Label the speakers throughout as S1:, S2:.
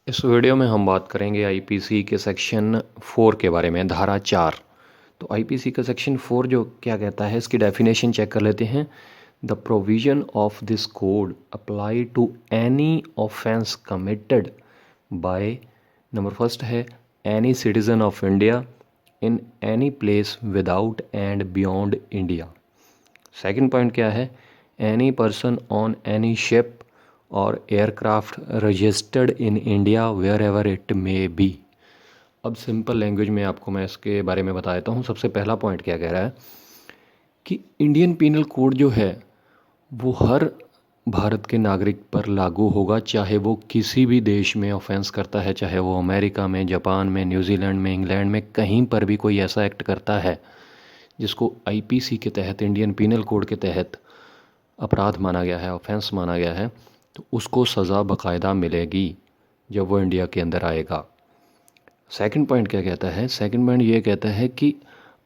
S1: इस वीडियो में हम बात करेंगे आईपीसी के सेक्शन 4 के बारे में, धारा 4। तो आईपीसी का सेक्शन 4 जो क्या कहता है, इसकी डेफिनेशन चेक कर लेते हैं। The provision of this code apply to any offence committed by, number first है, any citizen of India in any place without and beyond India. Second point क्या है, any person on any ship और aircraft registered in India wherever it may be. अब simple language में आपको मैं इसके बारे में बता देता हूँ। सबसे पहला पॉइंट क्या कह रहा है कि इंडियन पीनल कोड जो है वो हर भारत के नागरिक पर लागू होगा, चाहे वो किसी भी देश में ऑफेंस करता है, चाहे वो अमेरिका में, जापान में, न्यूजीलैंड में, इंग्लैंड में, कहीं पर भी कोई ऐसा एक्ट करता है जिसको आईपीसी के तहत, इंडियन पीनल कोड के तहत अपराध माना गया है, ऑफेंस माना गया है, तो उसको सज़ा बाकायदा मिलेगी जब वो इंडिया के अंदर आएगा। सेकंड पॉइंट क्या कहता है, सेकंड पॉइंट ये कहता है कि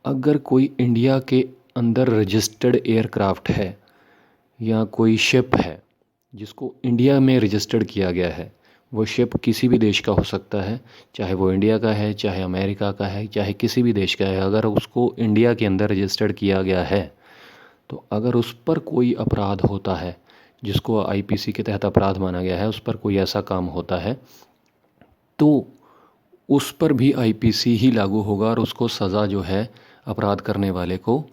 S1: अगर कोई इंडिया के अंदर रजिस्टर्ड एयरक्राफ्ट है या कोई शिप है जिसको इंडिया में रजिस्टर्ड किया गया है, वो शिप किसी भी देश का हो सकता है, चाहे वो इंडिया का है, चाहे अमेरिका का है, चाहे किसी भी देश का है, अगर उसको इंडिया के अंदर रजिस्टर्ड किया गया है तो अगर उस पर कोई अपराध होता है जिसको आईपीसी के तहत अपराध माना गया है, उस पर कोई ऐसा काम होता है तो उस पर भी आईपीसी ही लागू होगा और उसको सज़ा जो है अपराध करने वाले को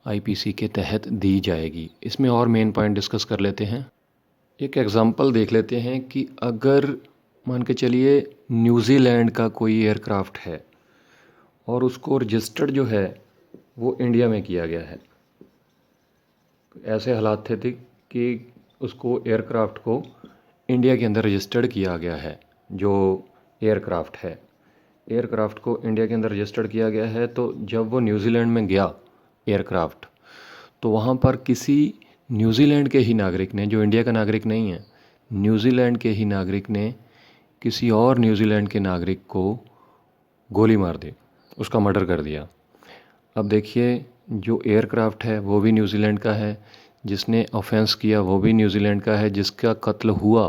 S1: आईपीसी के तहत दी जाएगी। इसमें और मेन पॉइंट डिस्कस कर लेते हैं। एक एग्ज़ाम्पल देख लेते हैं कि अगर मान के चलिए न्यूज़ीलैंड का कोई एयरक्राफ्ट है और उसको रजिस्टर्ड जो है वो इंडिया में किया गया है। ऐसे हालात थे कि उसको एयरक्राफ्ट को इंडिया के अंदर रजिस्टर्ड किया गया है, जो एयरक्राफ्ट है, एयरक्राफ्ट को इंडिया के अंदर रजिस्टर्ड किया गया है। तो जब वो न्यूजीलैंड में गया एयरक्राफ्ट, तो वहाँ पर किसी न्यूजीलैंड के ही नागरिक ने, जो इंडिया का नागरिक नहीं है, न्यूजीलैंड के ही नागरिक ने किसी और न्यूजीलैंड के नागरिक को गोली मार दी, उसका मर्डर कर दिया। अब देखिए, जो एयरक्राफ्ट है वो भी न्यूजीलैंड का है, जिसने ऑफेंस किया वो भी न्यूजीलैंड का है, जिसका कत्ल हुआ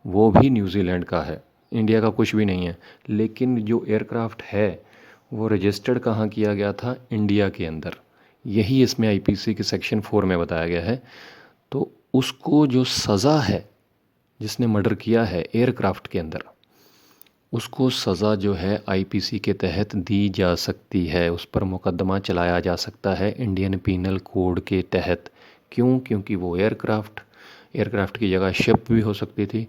S1: वो भी न्यूजीलैंड का है, इंडिया का कुछ भी नहीं है। लेकिन जो एयरक्राफ्ट है वो रजिस्टर्ड कहाँ किया गया था, इंडिया के अंदर। यही इसमें आईपीसी के सेक्शन 4 में बताया गया है। तो उसको जो सज़ा है, जिसने मर्डर किया है एयरक्राफ्ट के अंदर, उसको सज़ा जो है आईपीसी के तहत दी जा सकती है, उस पर मुकदमा चलाया जा सकता है इंडियन पीनल कोड के तहत। क्यों? क्योंकि वो एयरक्राफ्ट की जगह शिप भी हो सकती थी,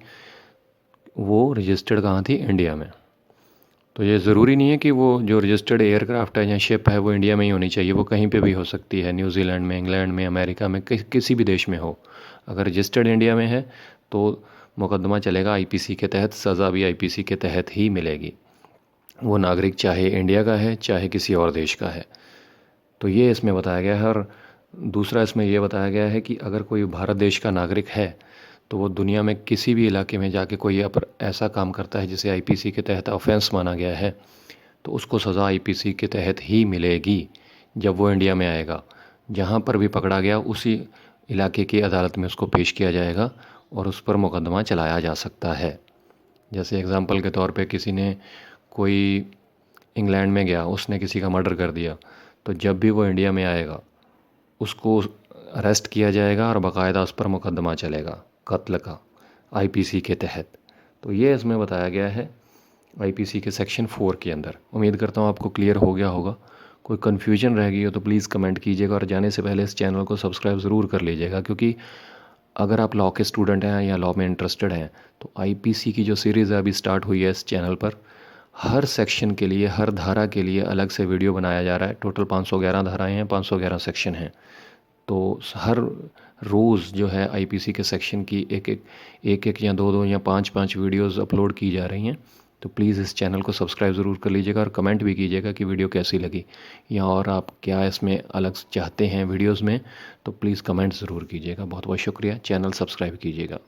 S1: वो रजिस्टर्ड कहाँ थी, इंडिया में। तो ये ज़रूरी नहीं है कि वो जो रजिस्टर्ड एयरक्राफ्ट है या शिप है वो इंडिया में ही होनी चाहिए, वो कहीं पे भी हो सकती है, न्यूजीलैंड में, इंग्लैंड में, अमेरिका में, किसी भी देश में हो। अगर रजिस्टर्ड इंडिया में है तो मुकदमा चलेगा आईपीसी के तहत, सज़ा भी आईपीसी के तहत ही मिलेगी, वो नागरिक चाहे इंडिया का है चाहे किसी और देश का है। तो ये इसमें बताया गया है। और दूसरा इसमें ये बताया गया है कि अगर कोई भारत देश का नागरिक है तो वो दुनिया में किसी भी इलाके में जाके कोई ऐसा काम करता है जिसे आईपीसी के तहत ऑफेंस माना गया है, तो उसको सज़ा आईपीसी के तहत ही मिलेगी जब वो इंडिया में आएगा। जहाँ पर भी पकड़ा गया उसी इलाके की अदालत में उसको पेश किया जाएगा और उस पर मुकदमा चलाया जा सकता है। जैसे एग्ज़ाम्पल के तौर पे किसी ने, कोई इंग्लैंड में गया, उसने किसी का मर्डर कर दिया, तो जब भी वो इंडिया में आएगा उसको अरेस्ट किया जाएगा और बाकायदा उस पर मुकदमा चलेगा कत्ल का, आईपीसी के तहत। तो ये इसमें बताया गया है आईपीसी के सेक्शन 4 के अंदर। उम्मीद करता हूँ आपको क्लियर हो गया होगा। कोई कन्फ्यूजन रह गई हो तो प्लीज़ कमेंट कीजिएगा और जाने से पहले इस चैनल को सब्सक्राइब ज़रूर कर लीजिएगा, क्योंकि अगर आप लॉ के स्टूडेंट हैं या लॉ में इंटरेस्टेड हैं तो आईपीसी की जो सीरीज़ है अभी स्टार्ट हुई है इस चैनल पर, हर सेक्शन के लिए, हर धारा के लिए अलग से वीडियो बनाया जा रहा है। टोटल 511 धाराएं हैं, 511 सेक्शन हैं। तो हर रोज़ जो है आईपीसी के सेक्शन की एक या दो या पाँच वीडियोस अपलोड की जा रही हैं। तो प्लीज़ इस चैनल को सब्सक्राइब ज़रूर कर लीजिएगा और कमेंट भी कीजिएगा कि वीडियो कैसी लगी, या और आप क्या इसमें अलग चाहते हैं वीडियोस में, तो प्लीज़ कमेंट ज़रूर कीजिएगा। बहुत बहुत शुक्रिया। चैनल सब्सक्राइब कीजिएगा।